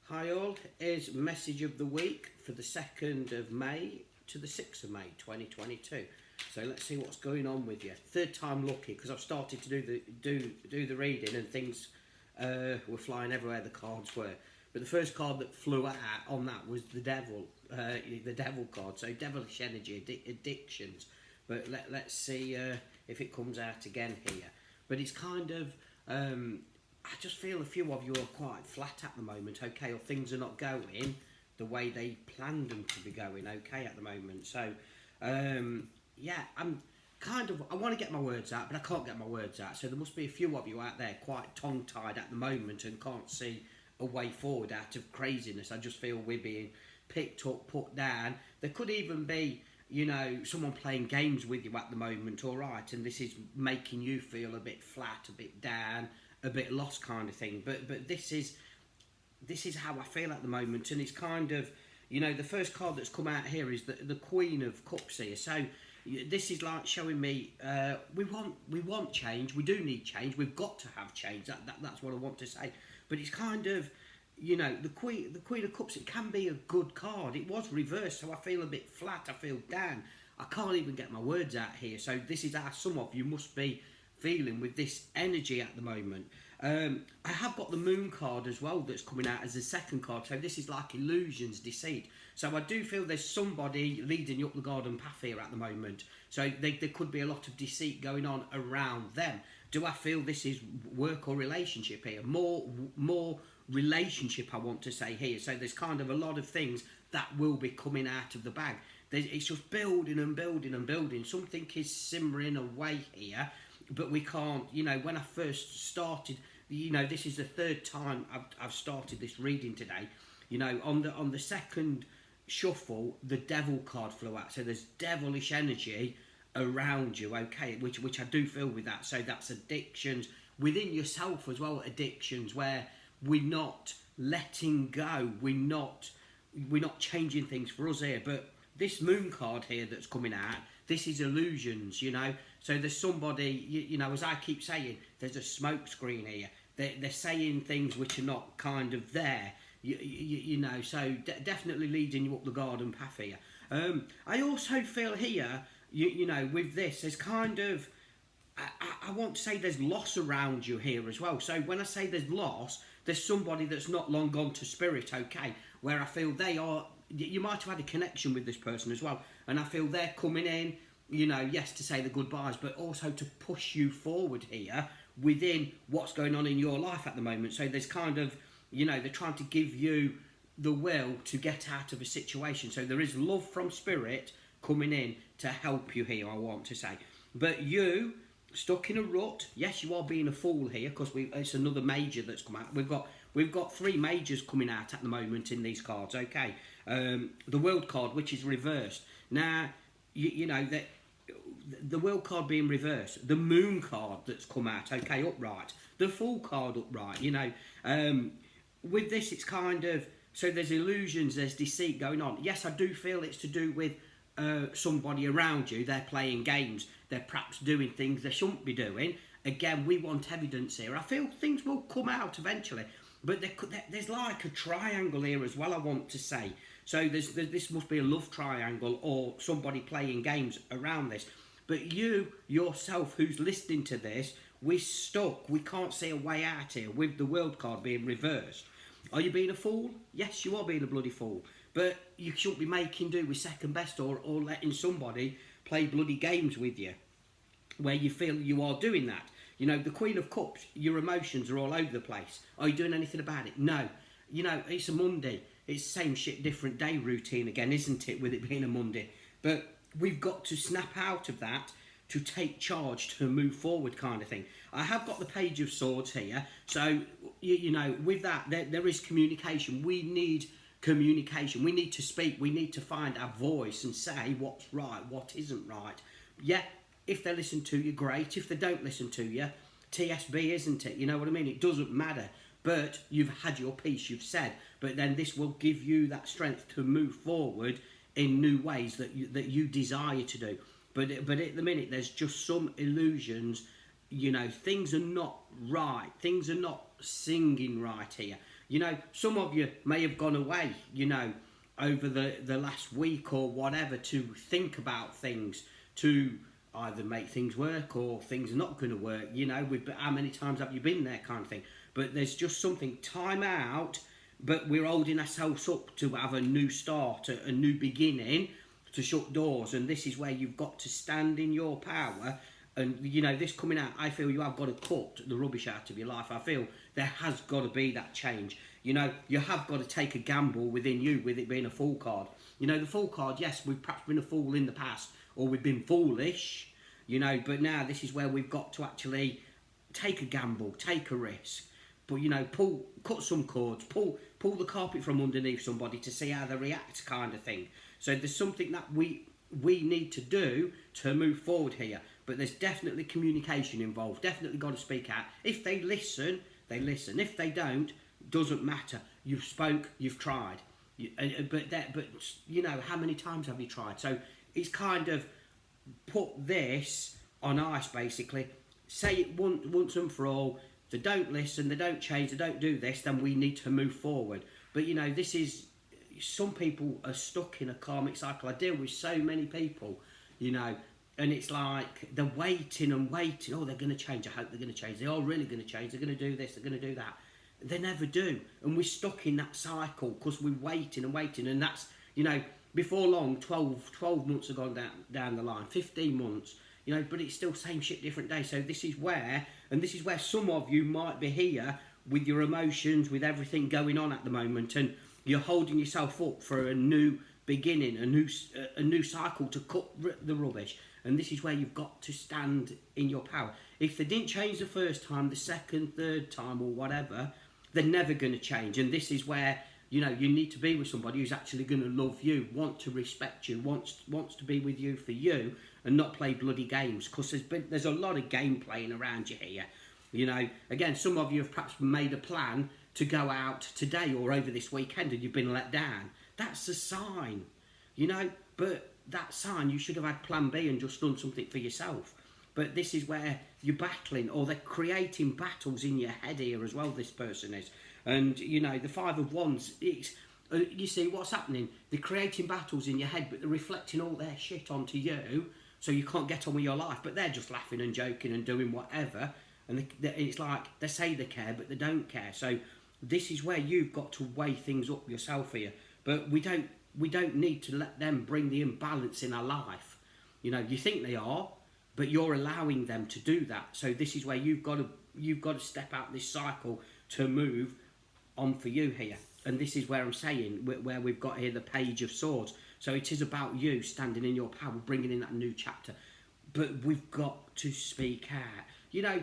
Hi all, here's message of the week for the 2nd of May to the 6th of May 2022. So let's see what's going on with you. Third time lucky because I've started to do the reading and things were flying everywhere, the cards were. But the first card that flew out on that was the devil card. So devilish energy, addictions. But let's see if it comes out again here. But it's kind of I just feel a few of you are quite flat at the moment, okay, or things are not going the way they planned them to be going, okay, at the moment. So, yeah, I want to get my words out, but I can't get my words out. So there must be a few of you out there quite tongue-tied at the moment and can't see a way forward out of craziness. I just feel we're being picked up, put down. There could even be, someone playing games with you at the moment, all right, and this is making you feel a bit flat, a bit down, a bit lost kind of thing. But this is how I feel at the moment, and it's kind of, the first card that's come out here is the Queen of Cups here. So this is like showing me we want change. We do need change. We've got to have change. That's what I want to say. But it's kind of, the Queen of Cups. It can be a good card. It was reversed, so I feel a bit flat. I feel down. I can't even get my words out here. So this is how some of you must be feeling with this energy at the moment. I have got the Moon card as well that's coming out as the second card. So this is like illusions, deceit. So I do feel there's somebody leading you up the garden path here at the moment. So there could be a lot of deceit going on around them. Do I feel this is work or relationship here? More relationship, I want to say here. So there's kind of a lot of things that will be coming out of the bag. It's just building and building and building. Something is simmering away here. But we can't, when I first started, this is the third time I've started this reading today. On the second shuffle, the devil card flew out. So there's devilish energy around you, okay, which I do feel with that. So that's addictions within yourself as well, addictions where we're not letting go, we're not changing things for us here. But this Moon card here that's coming out, this is illusions, So there's somebody, as I keep saying, there's a smoke screen here. They're saying things which are not kind of there, so definitely leading you up the garden path here. I also feel here, with this, there's kind of, I want to say there's loss around you here as well. So when I say there's loss, there's somebody that's not long gone to spirit, okay, where I feel they are, you might have had a connection with this person as well, and I feel they're coming in, yes, to say the goodbyes, but also to push you forward here within what's going on in your life at the moment. So there's kind of, they're trying to give you the will to get out of a situation. So there is love from spirit coming in to help you here, I want to say. But you, stuck in a rut, yes, you are being a fool here, because it's another major that's come out. We've got three majors coming out at the moment in these cards, okay? The World card, which is reversed. Now, the World card being reversed, the Moon card that's come out, okay, upright, the Fool card upright, with this it's kind of, so there's illusions, there's deceit going on. Yes, I do feel it's to do with somebody around you. They're playing games, they're perhaps doing things they shouldn't be doing. Again, we want evidence here. I feel things will come out eventually, but there's like a triangle here as well, I want to say. So this must be a love triangle or somebody playing games around this. But you, yourself, who's listening to this, we're stuck. We can't see a way out here with the World card being reversed. Are you being a fool? Yes, you are being a bloody fool. But you shouldn't be making do with second best or letting somebody play bloody games with you where you feel you are doing that. The Queen of Cups, your emotions are all over the place. Are you doing anything about it? No. It's a Monday. It's same shit, different day routine again, isn't it, with it being a Monday? But we've got to snap out of that to take charge, to move forward kind of thing. I have got the Page of Swords here. So, with that, there is communication. We need communication. We need to speak. We need to find our voice and say what's right, what isn't right. Yeah, if they listen to you, great. If they don't listen to you, TSB, isn't it? You know what I mean? It doesn't matter. But you've had your piece, you've said. But then this will give you that strength to move forward in new ways that you desire to do. But at the minute, there's just some illusions. Things are not right. Things are not singing right here. You know, some of you may have gone away, you know, over the last week or whatever to think about things, to either make things work or things are not going to work. You know, how many times have you been there, kind of thing. But there's just something, time out, but we're holding ourselves up to have a new start, a new beginning, to shut doors. And this is where you've got to stand in your power. And, you know, this coming out, I feel you have got to cut the rubbish out of your life. I feel there has got to be that change. You know, you have got to take a gamble within you, with it being a fool card. You know, the fool card, yes, we've perhaps been a fool in the past, or we've been foolish, you know, but now this is where we've got to actually take a gamble, take a risk. But, you know, cut some cords, pull the carpet from underneath somebody to see how they react, kind of thing. So there's something that we need to do to move forward here. But there's definitely communication involved. Definitely got to speak out. If they listen, they listen. If they don't, doesn't matter. You've spoke, you've tried. But you know, how many times have you tried? So it's kind of put this on ice, basically. Say it once and for all. If they don't listen, they don't change, they don't do this, then we need to move forward. But, you know, this is... Some people are stuck in a karmic cycle. I deal with so many people, you know, and it's like they're waiting and waiting. Oh, they're going to change. I hope they're going to change. They are really going to change. They're going to do this. They're going to do that. They never do. And we're stuck in that cycle because we're waiting and waiting. And that's, you know, before long, 12 months have gone down the line, 15 months, you know, but it's still same shit, different day. So this is where some of you might be here with your emotions, with everything going on at the moment. And you're holding yourself up for a new beginning, a new cycle to cut the rubbish. And this is where you've got to stand in your power. If they didn't change the first time, the second, third time or whatever, they're never going to change. And this is where, you know, you need to be with somebody who's actually going to love you, want to respect you, wants to be with you for you and not play bloody games. Because there's a lot of game playing around you here. You know, again, some of you have perhaps made a plan to go out today or over this weekend and you've been let down. That's a sign, you know, but that sign, you should have had plan B and just done something for yourself. But this is where you're battling, or they're creating battles in your head here as well, this person is. And, you know, the Five of Wands, it's, you see what's happening? They're creating battles in your head, but they're reflecting all their shit onto you, so you can't get on with your life. But they're just laughing and joking and doing whatever. And it's like, they say they care, but they don't care. So this is where you've got to weigh things up yourself here. But we don't need to let them bring the imbalance in our life. You know, you think they are, but you're allowing them to do that. So this is where you've got to step out this cycle to move on for you here. And this is where I'm saying, where we've got here the Page of Swords. So it is about you standing in your power, bringing in that new chapter. But we've got to speak out. You know,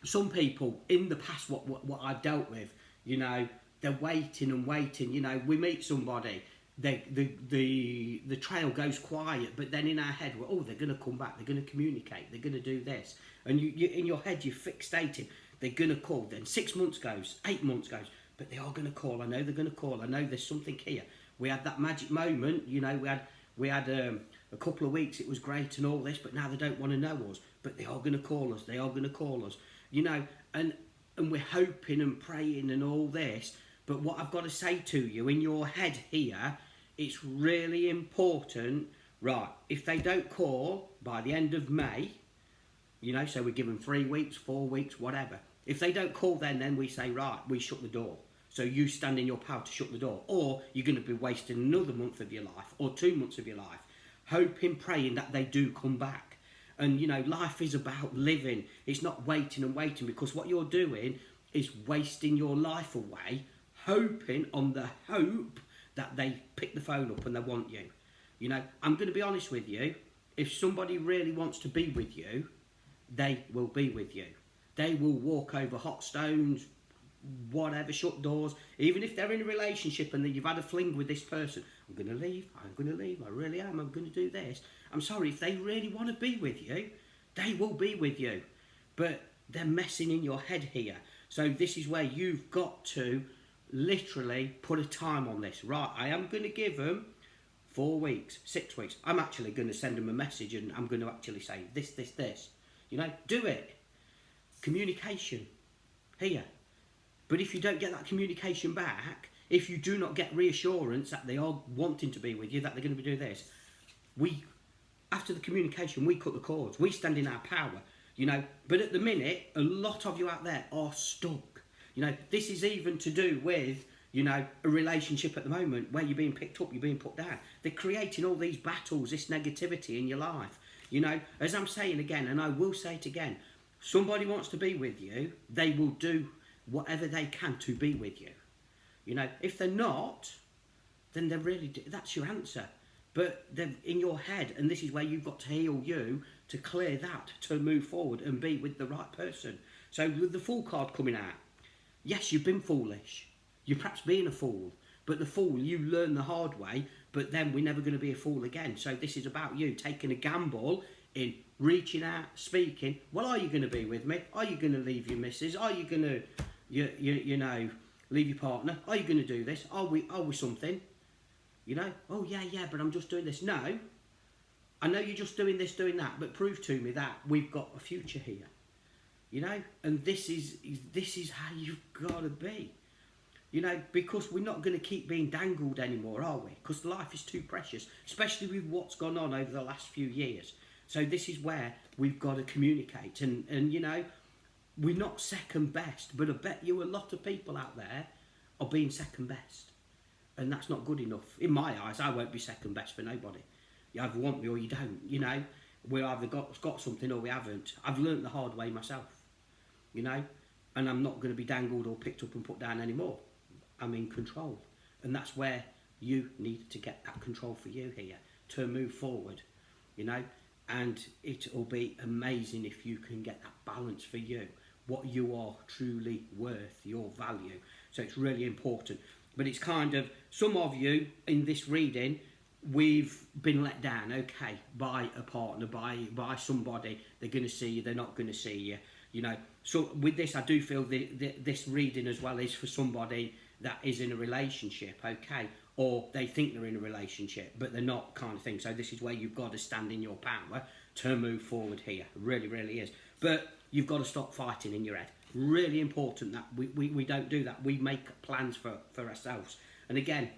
some people in the past, what I've dealt with, you know, they're waiting and waiting. You know, we meet somebody, the trail goes quiet, but then in our head, they're going to come back, they're going to communicate, they're going to do this. And you in your head, you're fixated, they're going to call. Then 6 months goes, 8 months goes, but they are going to call. I know they're going to call. I know there's something here. We had that magic moment, you know, we had a couple of weeks, it was great and all this, but now they don't want to know us, but they are going to call us, they are going to call us, you know, and we're hoping and praying and all this. But what I've got to say to you, in your head here, it's really important, right, if they don't call by the end of May, you know, so we give them 3 weeks, 4 weeks, whatever. If they don't call then we say, right, we shut the door. So you stand in your power to shut the door. Or you're going to be wasting another month of your life or 2 months of your life, hoping, praying that they do come back. And, you know, life is about living. It's not waiting and waiting, because what you're doing is wasting your life away, hoping on the hope that they pick the phone up and they want you. You know, I'm going to be honest with you. If somebody really wants to be with you, they will be with you. They will walk over hot stones, whatever, shut doors. Even if they're in a relationship and you've had a fling with this person, I'm going to leave, I really am, I'm going to do this. I'm sorry, if they really want to be with you, they will be with you. But they're messing in your head here. So this is where you've got to literally put a time on this. Right, I am going to give them 4 weeks, 6 weeks. I'm actually going to send them a message and I'm going to actually say this. You know, do it. Communication here. But if you don't get that communication back, if you do not get reassurance that they are wanting to be with you, that they're going to be doing this, after the communication, we cut the cords. We stand in our power, you know. But at the minute, a lot of you out there are stuck. You know, this is even to do with, you know, a relationship at the moment where you're being picked up, you're being put down. They're creating all these battles, this negativity in your life. You know, as I'm saying again, and I will say it again, somebody wants to be with you, they will do whatever they can to be with you. You know, if they're not, then they're really, that's your answer. But they're in your head, and this is where you've got to heal you to clear that, to move forward and be with the right person. So with the Fool card coming out, yes, you've been foolish. You're perhaps being a fool, but the fool, you learn the hard way, but then we're never going to be a fool again. So this is about you taking a gamble in reaching out, speaking. Well, are you going to be with me? Are you going to leave your missus? Are you going to, you know, leave your partner? Are you going to do this? Are we something? You know, oh yeah, but I'm just doing this. No, I know you're just doing this, doing that, but prove to me that we've got a future here. You know, and this is how you've got to be. You know, because we're not going to keep being dangled anymore, are we? Because life is too precious, especially with what's gone on over the last few years. So this is where we've got to communicate, and you know, we're not second best, but I bet you a lot of people out there are being second best. And that's not good enough. In my eyes, I won't be second best for nobody. You either want me or you don't, you know. We either got something or we haven't. I've learnt the hard way myself, you know. And I'm not going to be dangled or picked up and put down anymore. I'm in control. And that's where you need to get that control for you here to move forward, you know. And it'll be amazing if you can get that balance for you, what you are truly worth, your value. So it's really important. But it's kind of, some of you in this reading, we've been let down, okay, by a partner, by somebody. They're going to see you, they're not going to see you, you know. So with this, I do feel this reading as well is for somebody that is in a relationship, okay, or they think they're in a relationship, but they're not, kind of thing. So this is where you've got to stand in your power to move forward here. It really, really is. But you've got to stop fighting in your head. Really important that we don't do that. We make plans for ourselves. And again,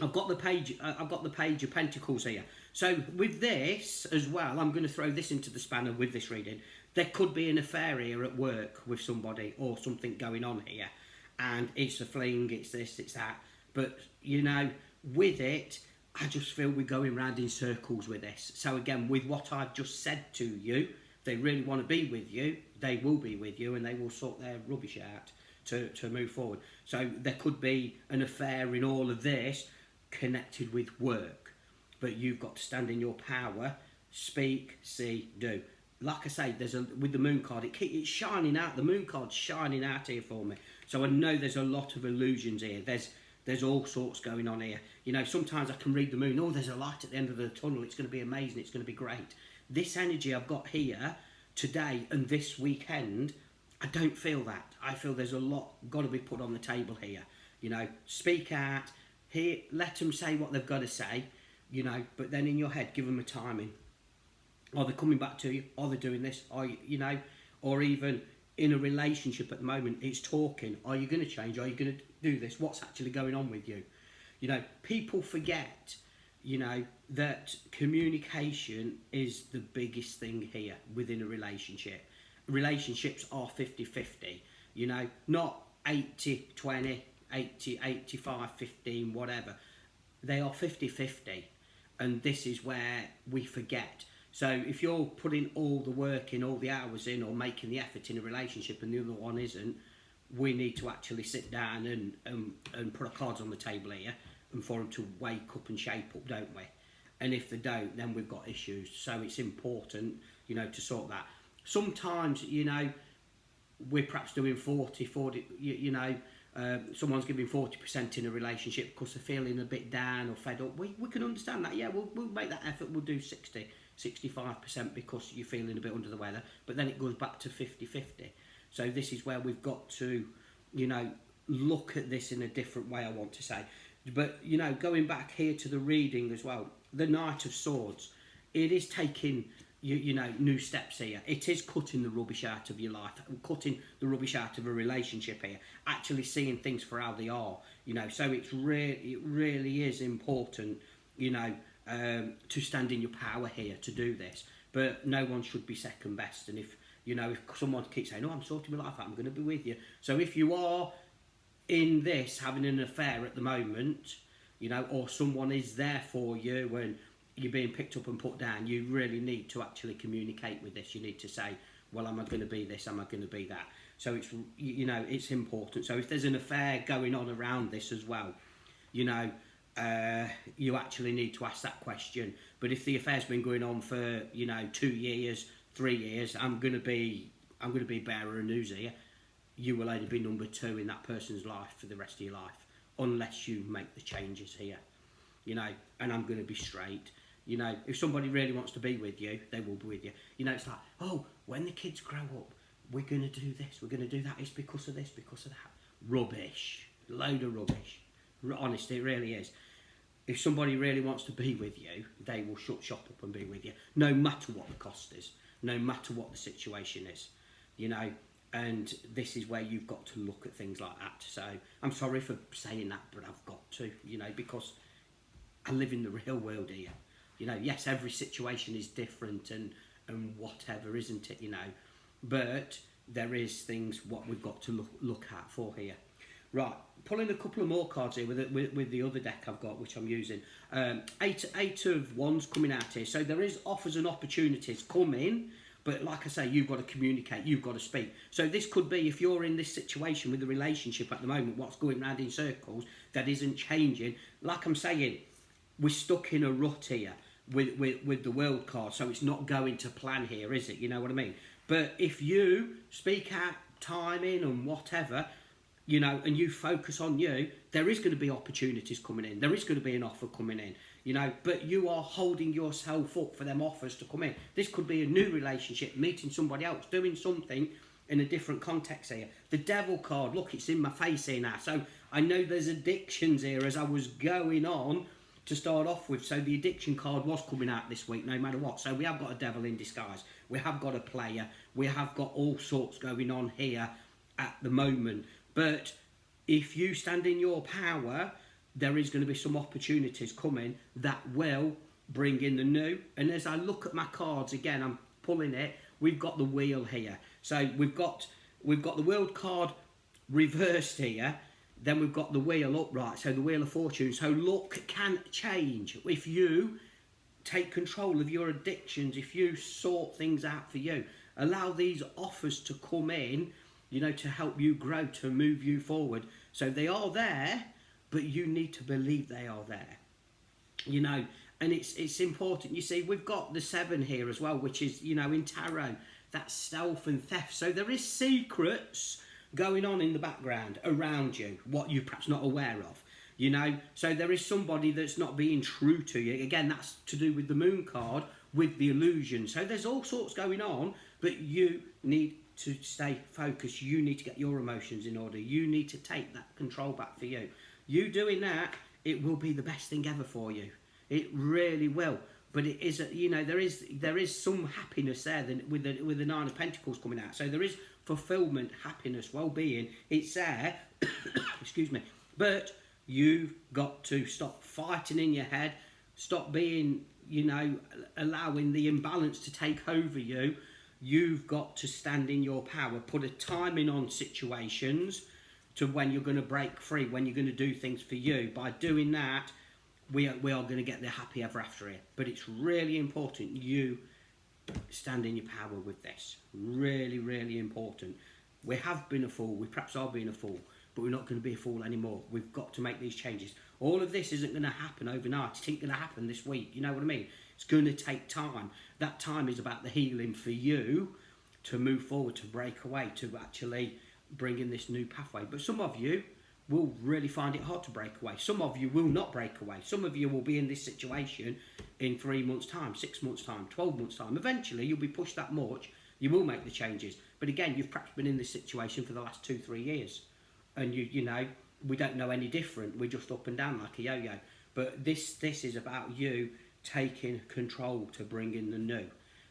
I've got the page of Pentacles here. So with this as well, I'm going to throw this into the spanner with this reading. There could be an affair here at work with somebody or something going on here, and it's a fling, it's this, it's that. But you know, with it, I just feel we're going round in circles with this. So again, with what I've just said to you, they really want to be with you, they will be with you, and they will sort their rubbish out to move forward. So there could be an affair in all of this connected with work, but you've got to stand in your power, speak, see, do. Like I say, with the moon card, it's shining out. The moon card's shining out here for me. So I know there's a lot of illusions here. There's all sorts going on here. You know, sometimes I can read the moon. Oh, there's a light at the end of the tunnel. It's going to be amazing. It's going to be great. This energy I've got here today and this weekend, I don't feel that. I feel there's a lot got to be put on the table here. You know, speak out, here, let them say what they've got to say, you know, but then in your head, give them a timing. Are they coming back to you? Are they doing this? Are you know, or even in a relationship at the moment, it's talking. Are you going to change? Are you going to do this? What's actually going on with you? You know, people forget, you know, that communication is the biggest thing here within a relationship. Relationships are 50-50, you know, not 80-20, 80, 85, 15, whatever. They are 50-50, and this is where we forget. So if you're putting all the work in, all the hours in, or making the effort in a relationship and the other one isn't, we need to actually sit down and put our cards on the table here and for them to wake up and shape up, don't we? And if they don't, then we've got issues. So it's important, you know, to sort that. Sometimes, you know, we're perhaps doing 40, you know, someone's giving 40% in a relationship because they're feeling a bit down or fed up. We can understand that. Yeah, we'll make that effort. We'll do 60, 65% because you're feeling a bit under the weather. But then it goes back to 50-50. So this is where we've got to, you know, look at this in a different way, I want to say. But, you know, going back here to the reading as well, the Knight of Swords, it is taking, you know, new steps here. It is cutting the rubbish out of your life, cutting the rubbish out of a relationship here, actually seeing things for how they are, you know. So it really is important, you know, to stand in your power here to do this. But no one should be second best. And if, you know, if someone keeps saying, oh, I'm sorting my life out, I'm going to be with you. So if you are in this, having an affair at the moment, you know, or someone is there for you when you're being picked up and put down, you really need to actually communicate with this. You need to say, well, am I going to be this? Am I going to be that? So it's, you know, it's important. So if there's an affair going on around this as well, you know, you actually need to ask that question. But if the affair's been going on for, you know, 2 years, 3 years, I'm going to be bearer of news here. You will only be number 2 in that person's life for the rest of your life, unless you make the changes here, you know. And I'm going to be straight. You know, if somebody really wants to be with you, they will be with you. You know, it's like, oh, when the kids grow up, we're going to do this, we're going to do that. It's because of this, because of that. Rubbish. Load of rubbish. Honestly, it really is. If somebody really wants to be with you, they will shut shop up and be with you, no matter what the cost is, no matter what the situation is, you know. And this is where you've got to look at things like that. So I'm sorry for saying that, but I've got to, you know, because I live in the real world here. You know, yes, every situation is different and whatever, isn't it, you know. But there is things what we've got to look at for here. Right, pulling a couple of more cards here with the other deck I've got, which I'm using. Eight of Wands coming out here. So there is offers and opportunities coming, but like I say, you've got to communicate, you've got to speak. So this could be, if you're in this situation with the relationship at the moment, what's going round in circles, that isn't changing. Like I'm saying, we're stuck in a rut here with the world card, so it's not going to plan here, is it? You know what I mean? But if you speak out timing and whatever, you know, and you focus on you, there is going to be opportunities coming in. There is going to be an offer coming in, you know, but you are holding yourself up for them offers to come in. This could be a new relationship, meeting somebody else, doing something in a different context here. The Devil card, look, it's in my face here now. So I know there's addictions here as I was going on to start off with. So the addiction card was coming out this week, no matter what. So we have got a devil in disguise. We have got a player. We have got all sorts going on here at the moment. But if you stand in your power, there is going to be some opportunities coming that will bring in the new. And as I look at my cards again, I'm pulling it. We've got the wheel here. So we've got the world card reversed here. Then we've got the wheel upright. So the wheel of fortune. So luck can change if you take control of your addictions. If you sort things out for you, allow these offers to come in, you know, to help you grow, to move you forward. So they are there, but you need to believe they are there, you know. And it's important. You see, we've got the 7 here as well, which is, you know, in tarot, that's stealth and theft. So there is secrets going on in the background around you, what you're perhaps not aware of, you know. So there is somebody that's not being true to you. Again, that's to do with the moon card, with the illusion. So there's all sorts going on, but you need to stay focused. You need to get your emotions in order. You need to take that control back for you. You doing that, it will be the best thing ever for you. It really will. But it is, you know, there is some happiness there with the 9 of Pentacles coming out. So there is fulfillment, happiness, well-being. It's there. Excuse me. But you've got to stop fighting in your head. Stop being, you know, allowing the imbalance to take over you. You've got to stand in your power. Put a timing on situations to when you're going to break free, when you're going to do things for you. By doing that, we are going to get the happy ever after here. But it's really important you stand in your power with this. Really, really important. We have been a fool. We perhaps are being a fool, but we're not going to be a fool anymore. We've got to make these changes. All of this isn't going to happen overnight. It ain't going to happen this week. You know what I mean? It's going to take time. That time is about the healing for you to move forward, to break away, to actually bring in this new pathway. But some of you will really find it hard to break away. Some of you will not break away. Some of you will be in this situation in 3 months' time, 6 months' time, 12 months' time. Eventually, you'll be pushed that much. You will make the changes. But again, you've perhaps been in this situation for the last 2-3 years. And, you know, we don't know any different. We're just up and down like a yo-yo. But this is about you taking control to bring in the new.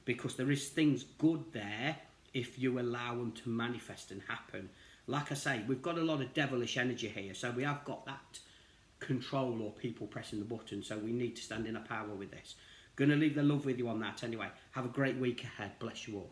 because there is things good there if you allow them to manifest and happen. Like I say, we've got a lot of devilish energy here, so we have got that control or people pressing the button, so we need to stand in our power with this. Going to leave the love with you on that anyway. Have a great week ahead. Bless you all.